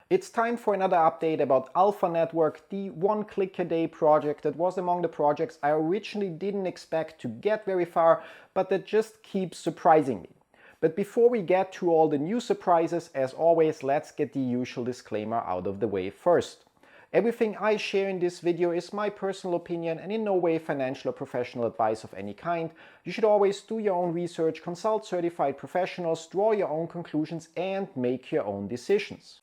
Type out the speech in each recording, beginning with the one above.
It's time for another update about Alpha Network, the one-click-a-day project that was among the projects I originally didn't expect to get very far, but that just keeps surprising me. But before we get to all the new surprises, as always, let's get the usual disclaimer out of the way first. Everything I share in this video is my personal opinion and in no way financial or professional advice of any kind. You should always do your own research, consult certified professionals, draw your own conclusions and make your own decisions.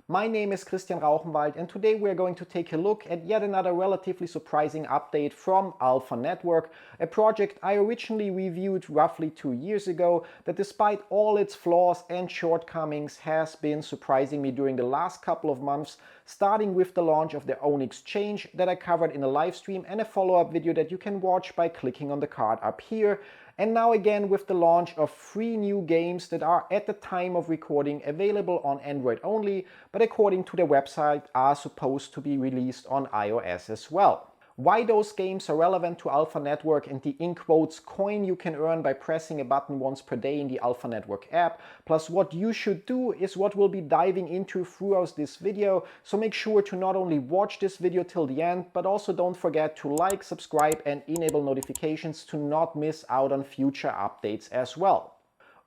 My name is Rauchenwald and today we are going to take a look at yet another relatively surprising update from Alpha Network, a project I originally reviewed roughly 2 years ago that despite all its flaws and shortcomings has been surprising me during the last couple of months, starting with the launch of their own exchange that I covered in a live stream and a follow-up video that you can watch by clicking on the card up here. And now again with the launch of 3 new games that are at the time of recording available on Android only, but according to their website are supposed to be released on iOS as well. Why those games are relevant to Alpha Network and the in quotes coin you can earn by pressing a button once per day in the Alpha Network app, plus what you should do is what we'll be diving into throughout this video, so make sure to not only watch this video till the end, but also don't forget to like, subscribe and enable notifications to not miss out on future updates as well.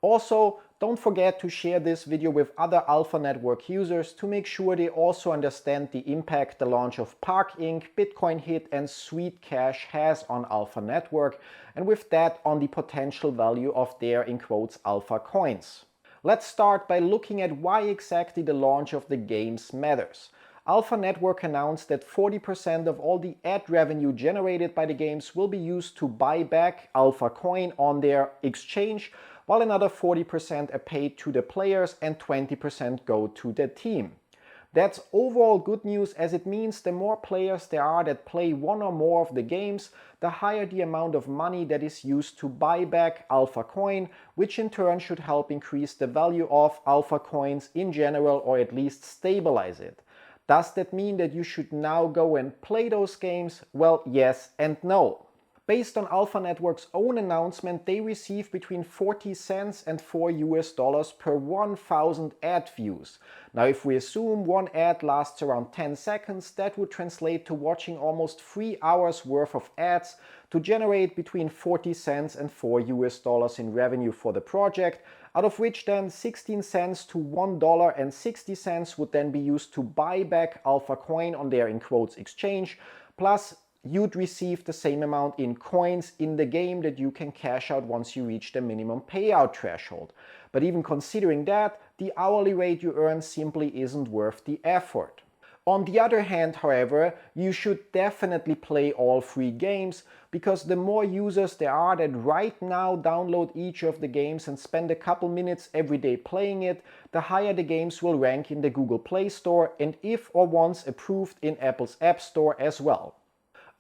Also, don't forget to share this video with other Alpha Network users to make sure they also understand the impact the launch of Park Inc., Bitcoin Hit and Sweet Cash has on Alpha Network, and with that on the potential value of their in quotes alpha coins. Let's start by looking at why exactly the launch of the games matters. Alpha Network announced that 40% of all the ad revenue generated by the games will be used to buy back Alpha Coin on their exchange, while another 40% are paid to the players and 20% go to the team. That's overall good news, as it means the more players there are that play one or more of the games, the higher the amount of money that is used to buy back Alpha Coin, which in turn should help increase the value of Alpha Coins in general or at least stabilize it. Does that mean that you should now go and play those games? Well, yes and no. Based on Alpha Network's own announcement, they receive between 40 cents and $4 per 1,000 ad views. Now, if we assume one ad lasts around 10 seconds, that would translate to watching almost 3 hours worth of ads to generate between 40 cents and $4 in revenue for the project, out of which then 16 cents to $1.60 would then be used to buy back Alpha Coin on their in quotes exchange, plus you'd receive the same amount in coins in the game that you can cash out once you reach the minimum payout threshold. But even considering that, the hourly rate you earn simply isn't worth the effort. On the other hand, however, you should definitely play all 3 games, because the more users there are that right now download each of the games and spend a couple minutes every day playing it, the higher the games will rank in the Google Play Store and if or once approved in Apple's App Store as well.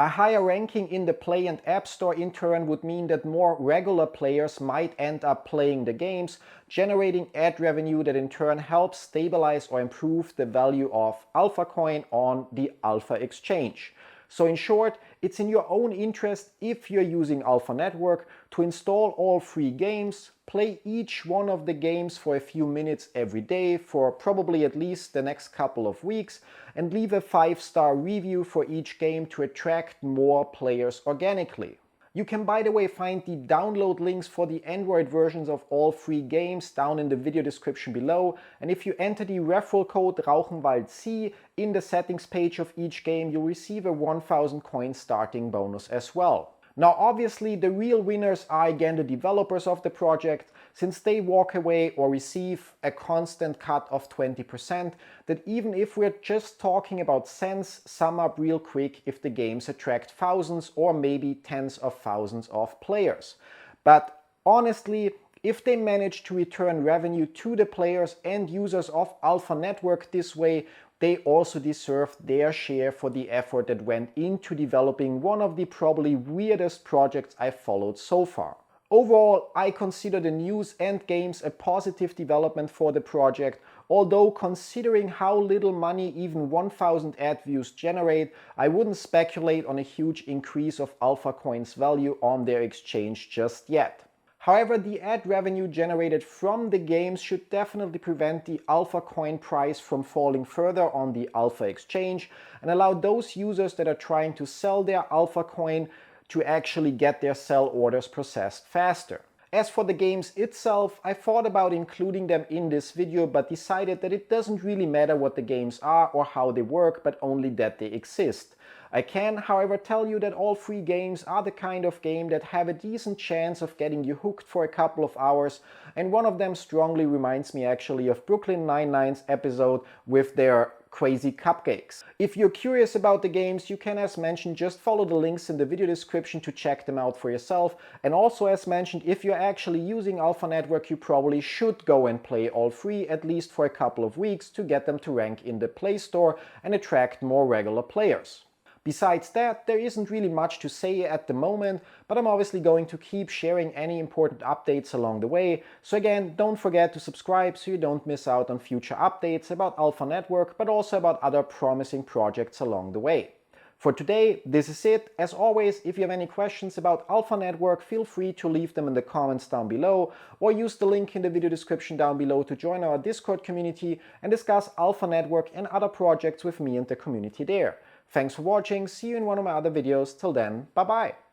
A higher ranking in the Play and App Store in turn would mean that more regular players might end up playing the games, generating ad revenue that in turn helps stabilize or improve the value of Alpha Coin on the Alpha Exchange. So in short, it's in your own interest, if you're using Alpha Network, to install all 3 games, play each one of the games for a few minutes every day for probably at least the next couple of weeks, and leave a 5-star review for each game to attract more players organically. You can, by the way, find the download links for the Android versions of all 3 games down in the video description below, and if you enter the referral code RauchenwaldC in the settings page of each game, you'll receive a 1000 coin starting bonus as well. Now obviously the real winners are again the developers of the project, since they walk away or receive a constant cut of 20% that, even if we're just talking about cents, sum up real quick if the games attract thousands or maybe tens of thousands of players. But honestly, if they manage to return revenue to the players and users of Alpha Network this way, they also deserve their share for the effort that went into developing one of the probably weirdest projects I've followed so far. Overall, I consider the news and games a positive development for the project. although considering how little money even 1000 ad views generate, I wouldn't speculate on a huge increase of alpha coins value on their exchange just yet. However, the ad revenue generated from the games should definitely prevent the alpha coin price from falling further on the alpha exchange and allow those users that are trying to sell their alpha coin to actually get their sell orders processed faster. As for the games itself, I thought about including them in this video but decided that it doesn't really matter what the games are or how they work, but only that they exist. I can, however, tell you that all 3 games are the kind of game that have a decent chance of getting you hooked for a couple of hours, and one of them strongly reminds me actually of Brooklyn Nine-Nine's episode with their crazy cupcakes. If you're curious about the games, you can, as mentioned, just follow the links in the video description to check them out for yourself. And also, as mentioned, if you're actually using Alpha Network, you probably should go and play all 3 at least for a couple of weeks to get them to rank in the Play Store and attract more regular players. Besides that, there isn't really much to say at the moment, but I'm obviously going to keep sharing any important updates along the way. So again, don't forget to subscribe so you don't miss out on future updates about Alpha Network, but also about other promising projects along the way. For today, this is it. As always, if you have any questions about Alpha Network, feel free to leave them in the comments down below, or use the link in the video description down below to join our Discord community and discuss Alpha Network and other projects with me and the community there. Thanks for watching, see you in one of my other videos, till then, bye bye!